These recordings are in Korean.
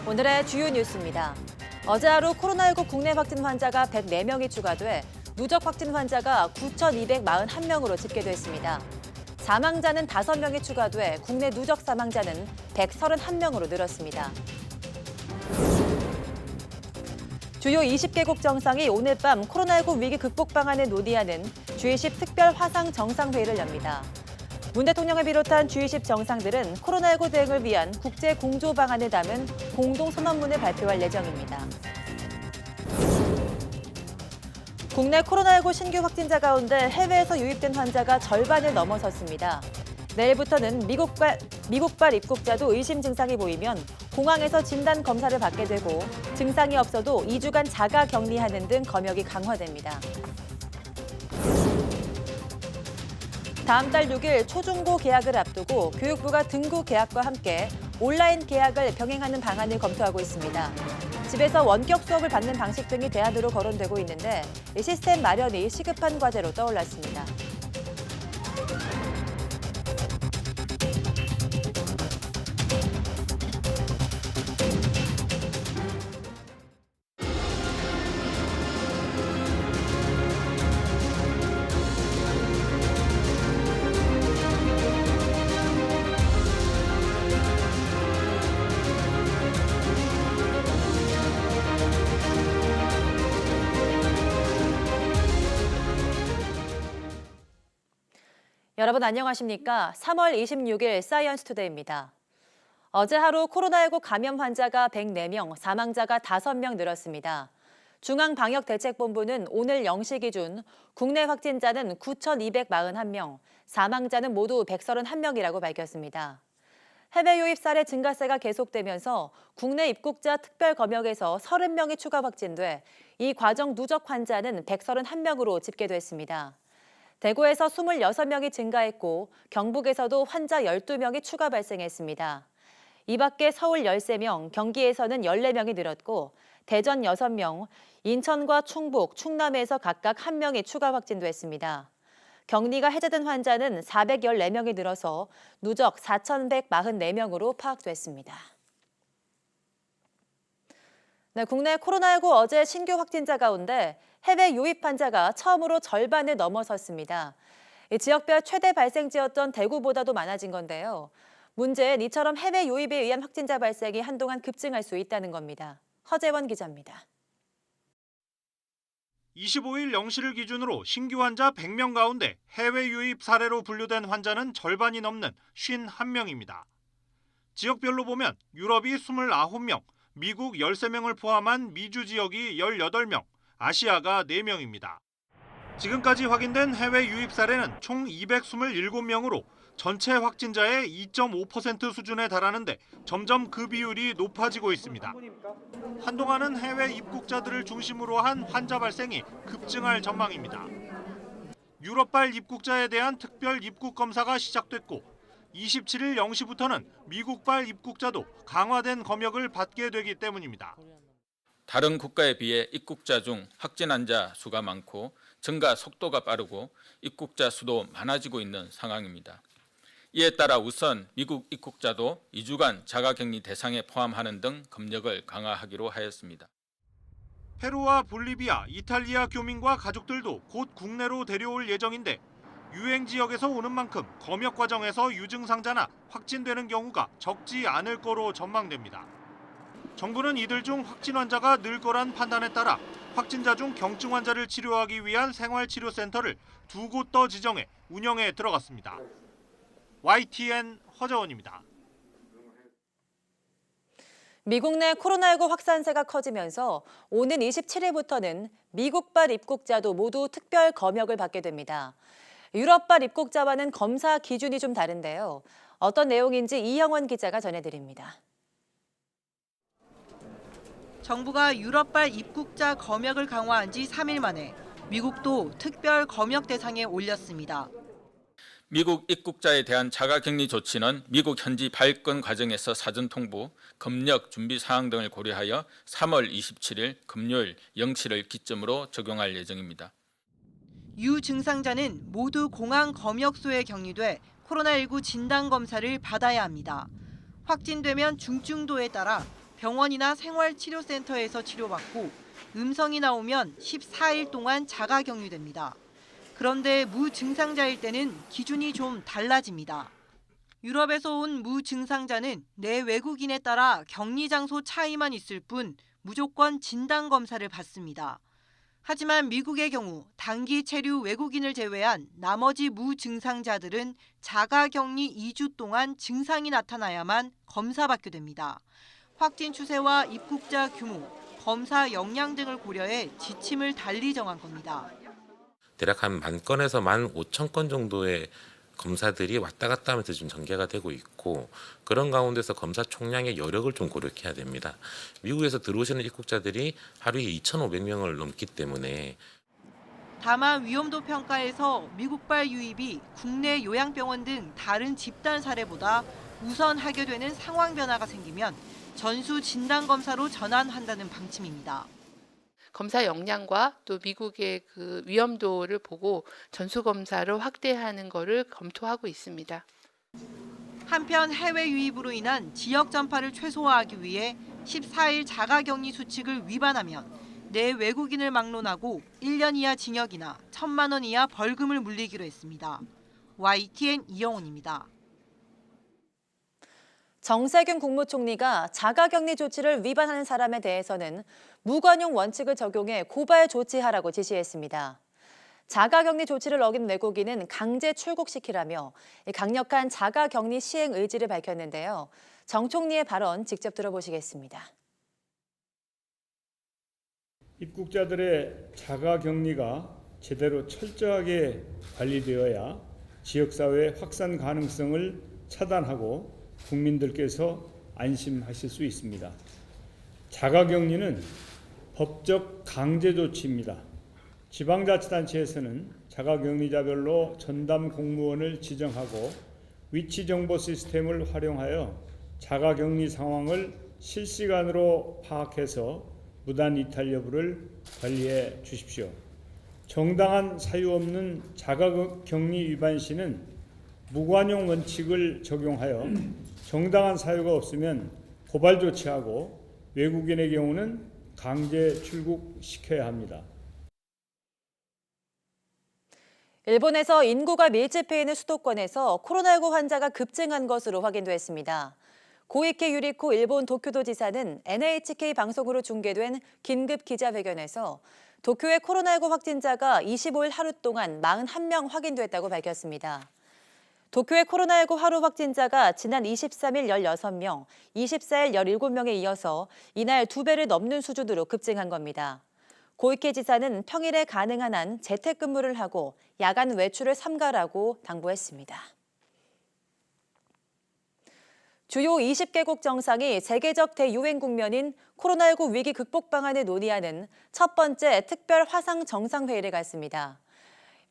오늘의 주요 뉴스입니다. 어제 하루 코로나19 국내 확진 환자가 104명이 추가돼 누적 확진 환자가 9,241명으로 집계됐습니다. 사망자는 5명이 추가돼 국내 누적 사망자는 131명으로 늘었습니다. 주요 20개국 정상이 오늘 밤 코로나19 위기 극복 방안을 논의하는 G20 특별 화상 정상회의를 엽니다. 문 대통령을 비롯한 G20 정상들은 코로나19 대응을 위한 국제 공조 방안을 담은 공동 선언문을 발표할 예정입니다. 국내 코로나19 신규 확진자 가운데 해외에서 유입된 환자가 절반을 넘어섰습니다. 내일부터는 미국발 입국자도 의심 증상이 보이면 공항에서 진단 검사를 받게 되고 증상이 없어도 2주간 자가 격리하는 등 검역이 강화됩니다. 다음 달 6일 초중고 개학을 앞두고 교육부가 등고 개학과 함께 온라인 개학을 병행하는 방안을 검토하고 있습니다. 집에서 원격 수업을 받는 방식 등이 대안으로 거론되고 있는데 이 시스템 마련이 시급한 과제로 떠올랐습니다. 여러분 안녕하십니까? 3월 26일 사이언스 투데이입니다. 어제 하루 코로나19 감염 환자가 104명, 사망자가 5명 늘었습니다. 중앙방역대책본부는 오늘 0시 기준 국내 확진자는 9,241명, 사망자는 모두 131명이라고 밝혔습니다. 해외 유입 사례 증가세가 계속되면서 국내 입국자 특별 검역에서 30명이 추가 확진돼 이 과정 누적 환자는 131명으로 집계됐습니다. 대구에서 26명이 증가했고 경북에서도 환자 12명이 추가 발생했습니다. 이 밖에 서울 13명, 경기에서는 14명이 늘었고 대전 6명, 인천과 충북, 충남에서 각각 1명이 추가 확진됐습니다. 격리가 해제된 환자는 414명이 늘어서 누적 4,144명으로 파악됐습니다. 네, 국내 코로나19 어제 신규 확진자 가운데 해외 유입 환자가 처음으로 절반을 넘어섰습니다. 지역별 최대 발생지였던 대구보다도 많아진 건데요. 문제는 이처럼 해외 유입에 의한 확진자 발생이 한동안 급증할 수 있다는 겁니다. 허재원 기자입니다. 25일 0시를 기준으로 신규 환자 100명 가운데 해외 유입 사례로 분류된 환자는 절반이 넘는 51명입니다. 지역별로 보면 유럽이 29명, 미국 13명을 포함한 미주 지역이 18명, 아시아가 4명입니다. 지금까지 확인된 해외 유입 사례는 총 227명으로 전체 확진자의 2.5% 수준에 달하는데 점점 그 비율이 높아지고 있습니다. 한동안은 해외 입국자들을 중심으로 한 환자 발생이 급증할 전망입니다. 유럽발 입국자에 대한 특별 입국 검사가 시작됐고 27일 0시부터는 미국발 입국자도 강화된 검역을 받게 되기 때문입니다. 다른 국가에 비해 입국자 중 확진 환자 수가 많고 증가 속도가 빠르고 입국자 수도 많아지고 있는 상황입니다. 이에 따라 우선 미국 입국자도 2주간 자가격리 대상에 포함하는 등 검역을 강화하기로 하였습니다. 페루와 볼리비아, 이탈리아 교민과 가족들도 곧 국내로 데려올 예정인데 유행 지역에서 오는 만큼 검역 과정에서 유증상자나 확진되는 경우가 적지 않을 거로 전망됩니다. 정부는 이들 중 확진 환자가 늘 거란 판단에 따라 확진자 중 경증 환자를 치료하기 위한 생활치료센터를 2곳 더 지정해 운영에 들어갔습니다. YTN 허재원입니다. 미국 내 코로나19 확산세가 커지면서 오는 27일부터는 미국발 입국자도 모두 특별 검역을 받게 됩니다. 유럽발 입국자와는 검사 기준이 좀 다른데요. 어떤 내용인지 이형원 기자가 전해드립니다. 정부가 유럽발 입국자 검역을 강화한 지 3일 만에 미국도 특별 검역 대상에 올렸습니다. 미국 입국자에 대한 자가격리 조치는 미국 현지 발권 과정에서 사전 통보, 검역 준비 사항 등을 고려하여 3월 27일 금요일 0시를 기점으로 적용할 예정입니다. 유증상자는 모두 공항 검역소에 격리돼 코로나19 진단검사를 받아야 합니다. 확진되면 중증도에 따라 병원이나 생활치료센터에서 치료받고 음성이 나오면 14일 동안 자가격리됩니다. 그런데 무증상자일 때는 기준이 좀 달라집니다. 유럽에서 온 무증상자는 내 외국인에 따라 격리 장소 차이만 있을 뿐 무조건 진단검사를 받습니다. 하지만 미국의 경우 단기 체류 외국인을 제외한 나머지 무증상자들은 자가격리 2주 동안 증상이 나타나야만 검사받게 됩니다. 확진 추세와 입국자 규모, 검사 역량 등을 고려해 지침을 달리 정한 겁니다. 대략 한 10,000건에서 15,000건 정도의 검사들이 왔다 갔다 하면서 지금 전개가 되고 있고, 그런 가운데서 검사 총량의 여력을 좀 고려해야 됩니다. 미국에서 들어오시는 입국자들이 하루에 2,500명을 넘기 때문에. 다만 위험도 평가에서 미국발 유입이 국내 요양병원 등 다른 집단 사례보다 우선 하게 되는 상황 변화가 생기면 전수 진단검사로 전환한다는 방침입니다. 검사 역량과 또 미국의 그 위험도를 보고 전수검사로 확대하는 것을 검토하고 있습니다. 한편 해외 유입으로 인한 지역 전파를 최소화하기 위해 14일 자가격리 수칙을 위반하면 내 외국인을 막론하고 1년 이하 징역이나 1,000만 원 이하 벌금을 물리기로 했습니다. YTN 이영훈입니다. 정세균 국무총리가 자가격리 조치를 위반하는 사람에 대해서는 무관용 원칙을 적용해 고발 조치하라고 지시했습니다. 자가격리 조치를 어긴 외국인은 강제 출국시키라며 강력한 자가격리 시행 의지를 밝혔는데요. 정 총리의 발언 직접 들어보시겠습니다. 입국자들의 자가격리가 제대로 철저하게 관리되어야 지역사회 확산 가능성을 차단하고 국민들께서 안심하실 수 있습니다. 자가격리는 법적 강제 조치입니다. 지방자치단체에서는 자가격리자별로 전담 공무원을 지정하고 위치 정보 시스템을 활용하여 자가격리 상황을 실시간으로 파악해서 무단 이탈 여부를 관리해 주십시오. 정당한 사유 없는 자가격리 위반 시는 무관용 원칙을 적용하여 정당한 사유가 없으면 고발 조치하고 외국인의 경우는 강제 출국시켜야 합니다. 일본에서 인구가 밀집해 있는 수도권에서 코로나19 환자가 급증한 것으로 확인됐습니다. 고이케 유리코 일본 도쿄도 지사는 NHK 방송으로 중계된 긴급 기자회견에서 도쿄의 코로나19 확진자가 25일 하루 동안 41명 확인됐다고 밝혔습니다. 도쿄의 코로나19 하루 확진자가 지난 23일 16명, 24일 17명에 이어서 이날 2배를 넘는 수준으로 급증한 겁니다. 고이케 지사는 평일에 가능한 한 재택근무를 하고 야간 외출을 삼가라고 당부했습니다. 주요 20개국 정상이 세계적 대유행 국면인 코로나19 위기 극복 방안을 논의하는 첫 번째 특별 화상 정상회의를 갖습니다.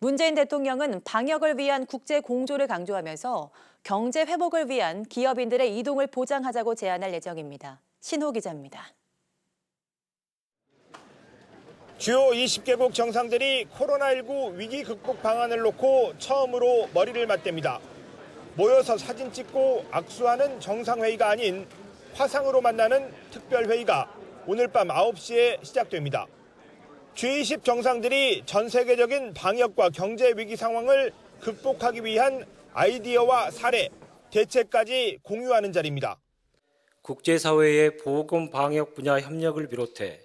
문재인 대통령은 방역을 위한 국제 공조를 강조하면서 경제 회복을 위한 기업인들의 이동을 보장하자고 제안할 예정입니다. 신호 기자입니다. 주요 20개국 정상들이 코로나19 위기 극복 방안을 놓고 처음으로 머리를 맞댑니다. 모여서 사진 찍고 악수하는 정상회의가 아닌 화상으로 만나는 특별회의가 오늘 밤 9시에 시작됩니다. G20 정상들이 전 세계적인 방역과 경제 위기 상황을 극복하기 위한 아이디어와 사례, 대책까지 공유하는 자리입니다. 국제사회의 보건 방역 분야 협력을 비롯해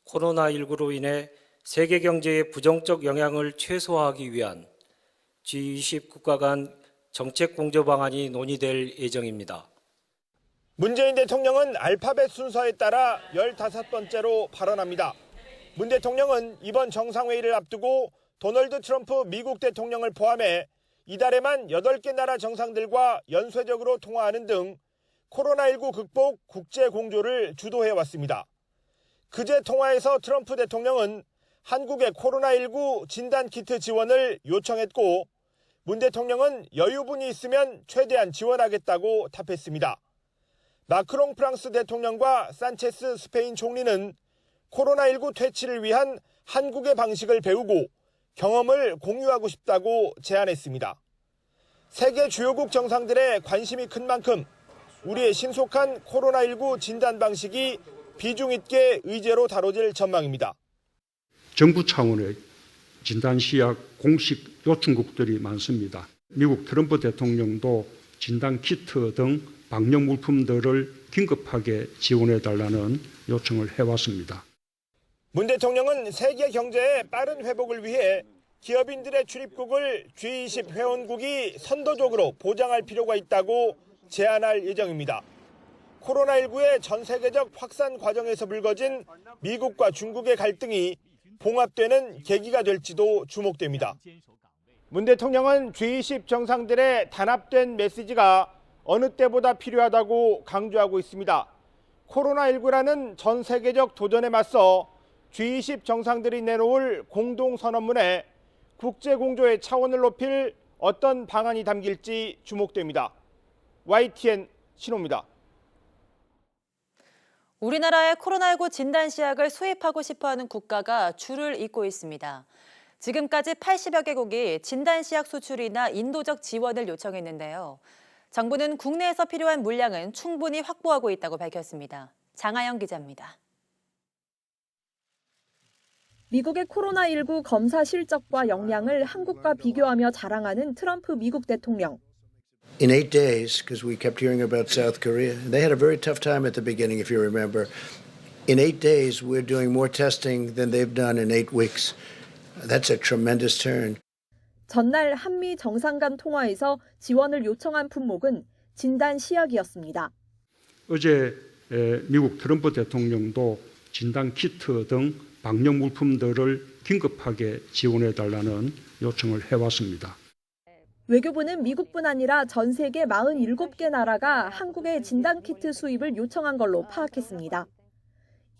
코로나19로 인해 세계 경제의 부정적 영향을 최소화하기 위한 G20 국가 간 정책 공조 방안이 논의될 예정입니다. 문재인 대통령은 알파벳 순서에 따라 15번째로 발언합니다. 문 대통령은 이번 정상회의를 앞두고 도널드 트럼프 미국 대통령을 포함해 이달에만 8개 나라 정상들과 연쇄적으로 통화하는 등 코로나19 극복 국제 공조를 주도해왔습니다. 그제 통화에서 트럼프 대통령은 한국의 코로나19 진단키트 지원을 요청했고 문 대통령은 여유분이 있으면 최대한 지원하겠다고 답했습니다. 마크롱 프랑스 대통령과 산체스 스페인 총리는 코로나19 퇴치를 위한 한국의 방식을 배우고 경험을 공유하고 싶다고 제안했습니다. 세계 주요국 정상들의 관심이 큰 만큼 우리의 신속한 코로나19 진단 방식이 비중 있게 의제로 다뤄질 전망입니다. 정부 차원의 진단시약 공식 요청국들이 많습니다. 미국 트럼프 대통령도 진단키트 등 방역 물품들을 긴급하게 지원해달라는 요청을 해왔습니다. 문 대통령은 세계 경제의 빠른 회복을 위해 기업인들의 출입국을 G20 회원국이 선도적으로 보장할 필요가 있다고 제안할 예정입니다. 코로나19의 전 세계적 확산 과정에서 불거진 미국과 중국의 갈등이 봉합되는 계기가 될지도 주목됩니다. 문 대통령은 G20 정상들의 단합된 메시지가 어느 때보다 필요하다고 강조하고 있습니다. 코로나19라는 전 세계적 도전에 맞서 G20 정상들이 내놓을 공동선언문에 국제공조의 차원을 높일 어떤 방안이 담길지 주목됩니다. YTN 신호입니다. 우리나라에 코로나19 진단시약을 수입하고 싶어하는 국가가 줄을 잇고 있습니다. 지금까지 80여 개국이 진단시약 수출이나 인도적 지원을 요청했는데요. 정부는 국내에서 필요한 물량은 충분히 확보하고 있다고 밝혔습니다. 장하영 기자입니다. 미국의 코로나19 검사 실적과 역량을 한국과 비교하며 자랑하는 트럼프 미국 대통령. In 8 days, because we kept hearing about South Korea, they had a very tough time at the beginning, if you remember. In 8 days, we're doing more testing than they've done in 8 weeks. That's a tremendous turn. 전날 한미 정상 간 통화에서 지원을 요청한 품목은 진단 시약이었습니다. 어제 미국 트럼프 대통령도 진단 키트 등 방역 물품들을 긴급하게 지원해달라는 요청을 해왔습니다. 외교부는 미국뿐 아니라 전 세계 47개 나라가 한국의 진단키트 수입을 요청한 걸로 파악했습니다.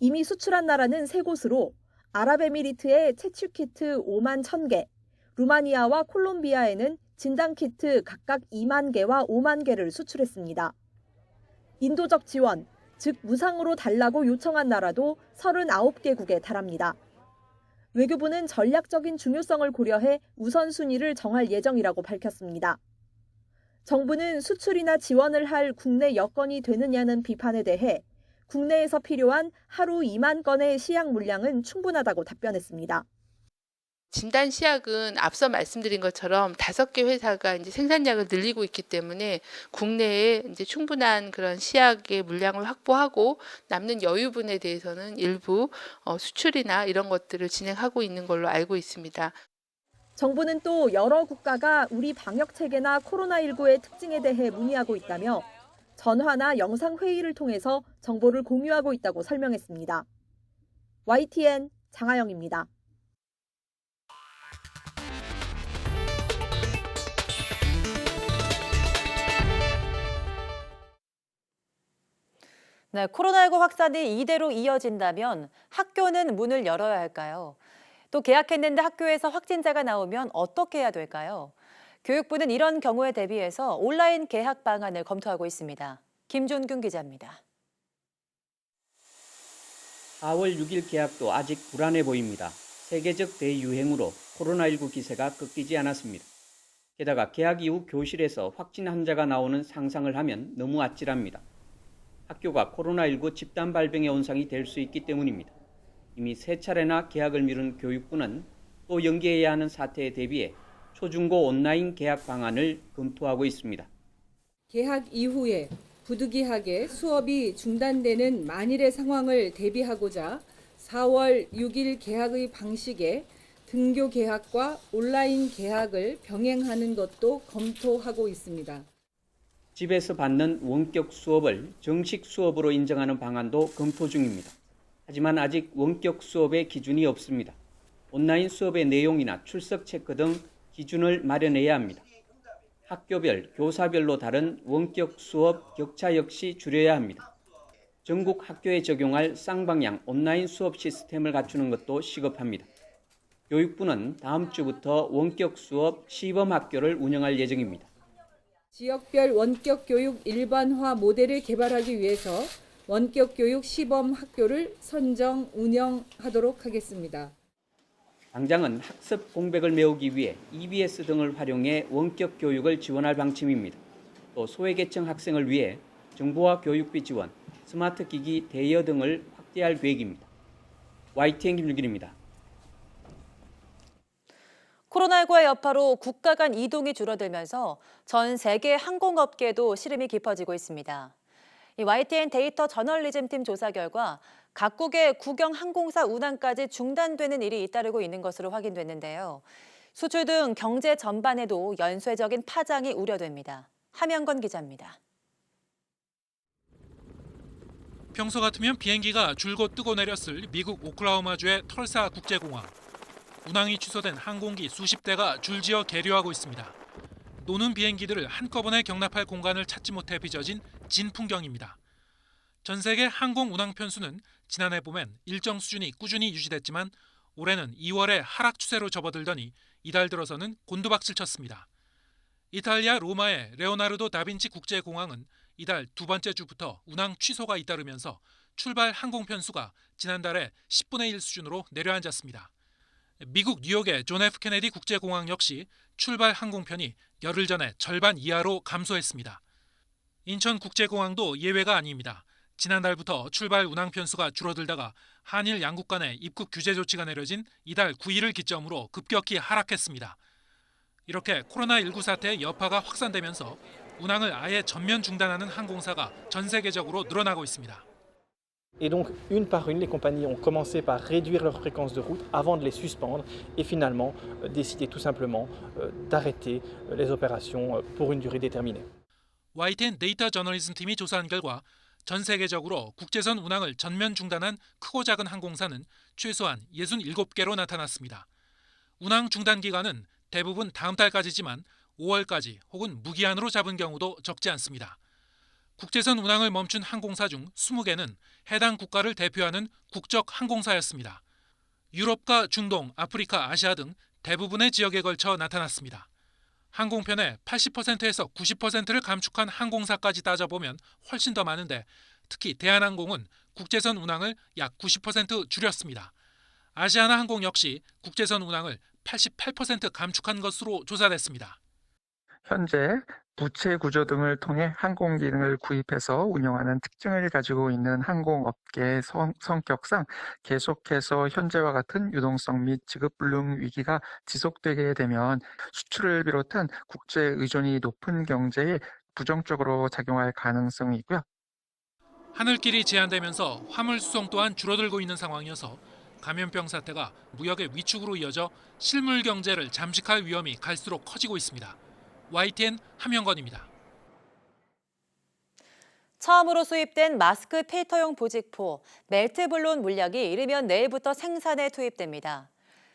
이미 수출한 나라는 3곳으로 아랍에미리트에 채취키트 5만 1,000개, 루마니아와 콜롬비아에는 진단키트 각각 2만 개와 5만 개를 수출했습니다. 인도적 지원, 즉 무상으로 달라고 요청한 나라도 39개국에 달합니다. 외교부는 전략적인 중요성을 고려해 우선순위를 정할 예정이라고 밝혔습니다. 정부는 수출이나 지원을 할 국내 여건이 되느냐는 비판에 대해 국내에서 필요한 하루 2만 건의 시약 물량은 충분하다고 답변했습니다. 진단 시약은 앞서 말씀드린 것처럼 5개 회사가 이제 생산량을 늘리고 있기 때문에 국내에 이제 충분한 그런 시약의 물량을 확보하고 남는 여유분에 대해서는 일부 수출이나 이런 것들을 진행하고 있는 걸로 알고 있습니다. 정부는 또 여러 국가가 우리 방역 체계나 코로나19의 특징에 대해 문의하고 있다며 전화나 영상 회의를 통해서 정보를 공유하고 있다고 설명했습니다. YTN 장하영입니다. 네, 코로나19 확산이 이대로 이어진다면 학교는 문을 열어야 할까요? 또 개학했는데 학교에서 확진자가 나오면 어떻게 해야 될까요? 교육부는 이런 경우에 대비해서 온라인 개학 방안을 검토하고 있습니다. 김준균 기자입니다. 4월 6일 개학도 아직 불안해 보입니다. 세계적 대유행으로 코로나19 기세가 꺾이지 않았습니다. 게다가 개학 이후 교실에서 확진 환자가 나오는 상상을 하면 너무 아찔합니다. 학교가 코로나19 집단 발병의 온상이 될 수 있기 때문입니다. 이미 3차례나 개학을 미룬 교육부는 또 연기해야 하는 사태에 대비해 초중고 온라인 개학 방안을 검토하고 있습니다. 개학 이후에 부득이하게 수업이 중단되는 만일의 상황을 대비하고자 4월 6일 개학의 방식에 등교 개학과 온라인 개학을 병행하는 것도 검토하고 있습니다. 집에서 받는 원격 수업을 정식 수업으로 인정하는 방안도 검토 중입니다. 하지만 아직 원격 수업의 기준이 없습니다. 온라인 수업의 내용이나 출석 체크 등 기준을 마련해야 합니다. 학교별, 교사별로 다른 원격 수업 격차 역시 줄여야 합니다. 전국 학교에 적용할 쌍방향 온라인 수업 시스템을 갖추는 것도 시급합니다. 교육부는 다음 주부터 원격 수업 시범 학교를 운영할 예정입니다. 지역별 원격 교육 일반화 모델을 개발하기 위해서 원격 교육 시범 학교를 선정, 운영하도록 하겠습니다. 당장은 학습 공백을 메우기 위해 EBS 등을 활용해 원격 교육을 지원할 방침입니다. 또 소외계층 학생을 위해 정부와 교육비 지원, 스마트 기기 대여 등을 확대할 계획입니다. YTN 김준길입니다. 코로나19의 여파로 국가 간 이동이 줄어들면서 전 세계 항공업계도 시름이 깊어지고 있습니다. 이 YTN 데이터 저널리즘팀 조사 결과 각국의 국영 항공사 운항까지 중단되는 일이 잇따르고 있는 것으로 확인됐는데요. 수출 등 경제 전반에도 연쇄적인 파장이 우려됩니다. 함영건 기자입니다. 평소 같으면 비행기가 줄곧 뜨고 내렸을 미국 오클라호마주의 털사 국제공항. 운항이 취소된 항공기 수십 대가 줄지어 계류하고 있습니다. 노는 비행기들을 한꺼번에 경납할 공간을 찾지 못해 빚어진 진풍경입니다. 전 세계 항공 운항 편수는 지난해 봄엔 일정 수준이 꾸준히 유지됐지만 올해는 2월에 하락 추세로 접어들더니 이달 들어서는 곤두박질 쳤습니다. 이탈리아 로마의 레오나르도 다빈치 국제공항은 이달 두 번째 주부터 운항 취소가 잇따르면서 출발 항공 편수가 지난달에 10분의 1 수준으로 내려앉았습니다. 미국 뉴욕의 존 F 케네디 국제공항 역시 출발 항공편이 열흘 전에 절반 이하로 감소했습니다. 인천국제공항도 예외가 아닙니다. 지난달부터 출발 운항 편수가 줄어들다가 한일 양국 간의 입국 규제 조치가 내려진 이달 9일을 기점으로 급격히 하락했습니다. 이렇게 코로나19 사태의 여파가 확산되면서 운항을 아예 전면 중단하는 항공사가 전 세계적으로 늘어나고 있습니다. Et donc, une par une, les compagnies ont commencé par réduire leur fréquence de route avant de les suspendre et finalement décider tout simplement d'arrêter les opérations pour une durée déterminée. YTN 데이터 저널리즘 팀이 조사한 결과 전 세계적으로 국제선 운항을 전면 중단한 크고 작은 항공사는 최소한 67개로 나타났습니다. 운항 중단 기간은 대부분 다음 달까지지만 5월까지 혹은 무기한으로 잡은 경우도 적지 않습니다. 국제선 운항을 멈춘 항공사 중 20개는 해당 국가를 대표하는 국적 항공사였습니다. 유럽과 중동, 아프리카, 아시아 등 대부분의 지역에 걸쳐 나타났습니다. 항공편의 80%에서 90%를 감축한 항공사까지 따져보면 훨씬 더 많은데 특히 대한항공은 국제선 운항을 약 90% 줄였습니다. 아시아나항공 역시 국제선 운항을 88% 감축한 것으로 조사됐습니다. 현재 부채 구조 등을 통해 항공기를 구입해서 운영하는 특징을 가지고 있는 항공업계의 성격상 계속해서 현재와 같은 유동성 및 지급 불능 위기가 지속되게 되면 수출을 비롯한 국제 의존이 높은 경제에 부정적으로 작용할 가능성이 있고요. 하늘길이 제한되면서 화물 수송 또한 줄어들고 있는 상황이어서 감염병 사태가 무역의 위축으로 이어져 실물 경제를 잠식할 위험이 갈수록 커지고 있습니다. YTN 함영건입니다. 처음으로 수입된 마스크 필터용 보직포, 멜트블론 물량이 이르면 내일부터 생산에 투입됩니다.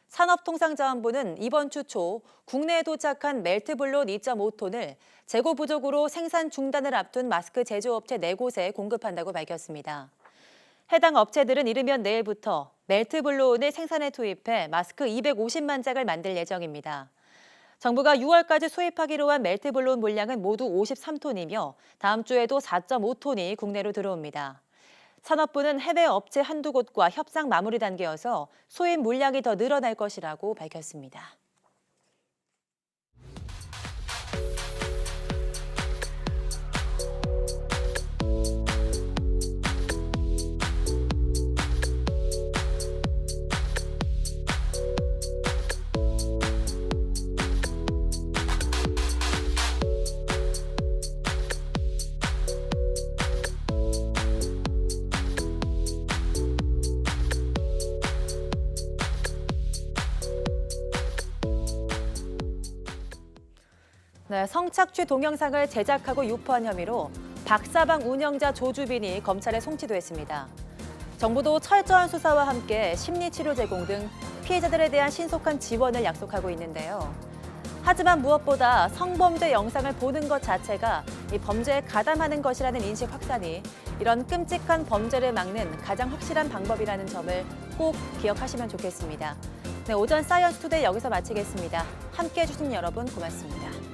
산업통상자원부는 이번 주 초 국내에 도착한 멜트블론 2.5톤을 재고 부족으로 생산 중단을 앞둔 마스크 제조업체 4곳에 공급한다고 밝혔습니다. 해당 업체들은 이르면 내일부터 멜트블론을 생산에 투입해 마스크 250만 장을 만들 예정입니다. 정부가 6월까지 수입하기로 한 멜트블론 물량은 모두 53톤이며 다음 주에도 4.5톤이 국내로 들어옵니다. 산업부는 해외 업체 한두 곳과 협상 마무리 단계여서 수입 물량이 더 늘어날 것이라고 밝혔습니다. 네, 성착취 동영상을 제작하고 유포한 혐의로 박사방 운영자 조주빈이 검찰에 송치됐습니다. 정부도 철저한 수사와 함께 심리치료 제공 등 피해자들에 대한 신속한 지원을 약속하고 있는데요. 하지만 무엇보다 성범죄 영상을 보는 것 자체가 이 범죄에 가담하는 것이라는 인식 확산이 이런 끔찍한 범죄를 막는 가장 확실한 방법이라는 점을 꼭 기억하시면 좋겠습니다. 네, 오전 사이언스 투데이 여기서 마치겠습니다. 함께해 주신 여러분 고맙습니다.